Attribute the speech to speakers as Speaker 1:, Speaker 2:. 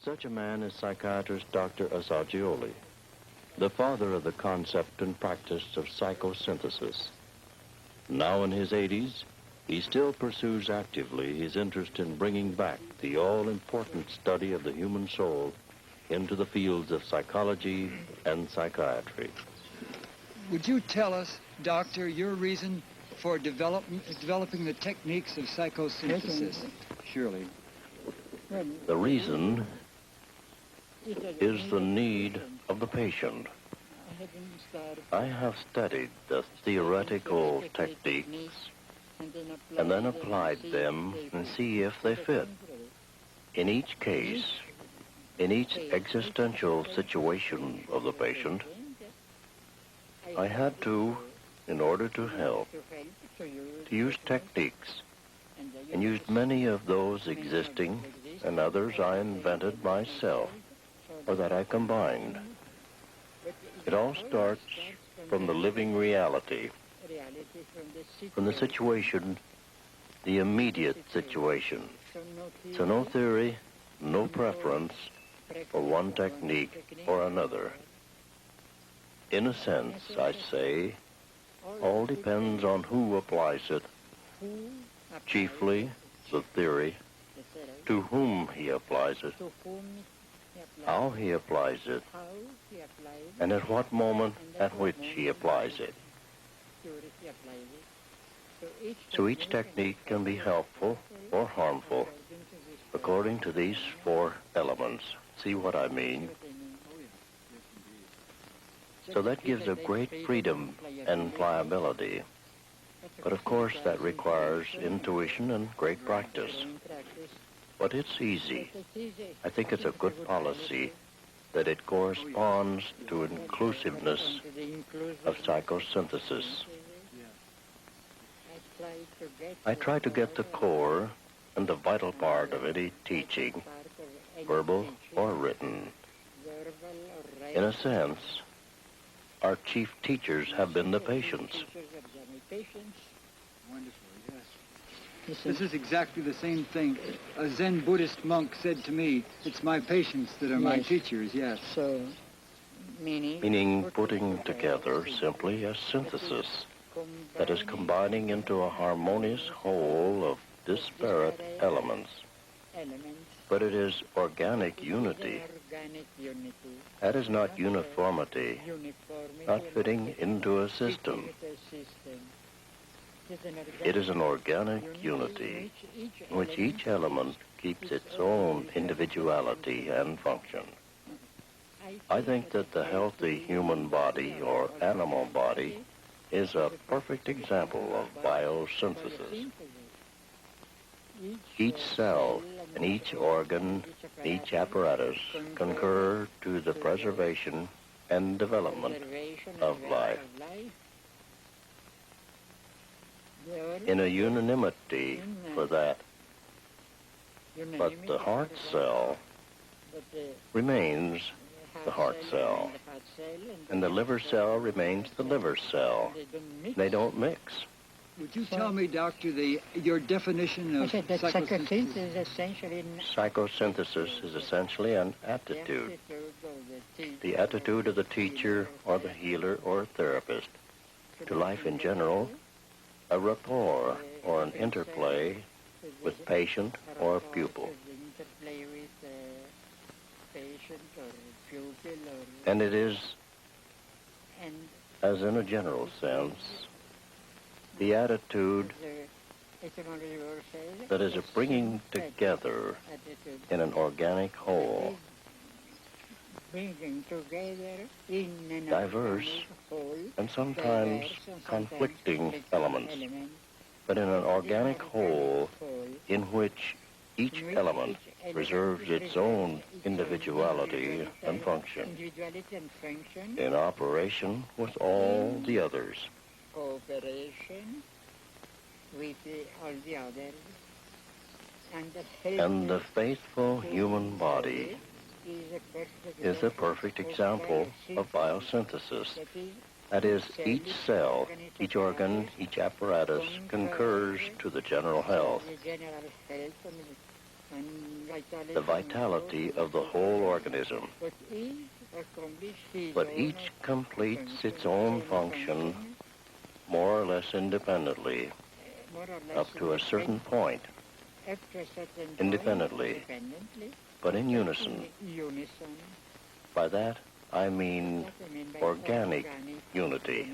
Speaker 1: Such a man is psychiatrist Dr. Assagioli, the father of the concept and practice of psychosynthesis. Now in his 80s, he still pursues actively his interest in bringing back the all-important study of the human soul into the fields of psychology and psychiatry.
Speaker 2: Would you tell us, Doctor, your reason for developing the techniques of psychosynthesis? Surely.
Speaker 1: The reason is the need of the patient. I have studied the theoretical techniques and then applied them and see if they fit. In each case, in each existential situation of the patient, I had to, in order to help, to use techniques, and used many of those existing and others I invented myself, or that I combined. It all starts from the living reality, from the situation, the immediate situation. So no theory, no preference for one technique or another. In a sense, I say, all depends on who applies it, chiefly the theory, to whom he applies it, how he applies it, and at what moment at which he applies it. So each technique can be helpful or harmful according to these four elements. See what I mean? So that gives a great freedom and pliability. But of course that requires intuition and great practice. But it's easy. I think it's a good policy that it corresponds to inclusiveness of psychosynthesis. I try to get the core and the vital part of any teaching, verbal or written. In a sense, our chief teachers have been the patients.
Speaker 2: Wonderful, yes. This is exactly the same thing a Zen Buddhist monk said to me. It's my patients that are my teachers, yes.
Speaker 3: So,
Speaker 1: Meaning putting together simply a synthesis that is combining into a harmonious whole of disparate elements. But it is organic unity. That is not uniformity, not fitting into a system. It is an organic unity in which each element keeps its own individuality and function. I think that the healthy human body or animal body is a perfect example of biosynthesis. Each cell and each organ, each apparatus concur to the preservation and development of life. In a unanimity for that. But the heart cell remains the heart cell, and the liver cell remains the liver cell. They don't mix.
Speaker 2: Would you tell me, Doctor, your definition of psychosynthesis?
Speaker 1: Psychosynthesis is essentially an attitude. The attitude of the teacher or the healer or therapist to life in general, a rapport or an interplay with patient or pupil. And it is, as in a general sense, the attitude that is a bringing together in an organic whole, diverse and sometimes conflicting elements, but in an organic whole in which each element preserves its own individuality and function in operation with all the others.
Speaker 3: Cooperation with all the others.
Speaker 1: And the faithful human body is a perfect example of biosynthesis. That is, each cell, each organ, each apparatus concurs to the general health. the vitality of the whole organism. But each completes its own function more or less independently, up to a certain point, independently, but in unison. By that, I mean organic unity.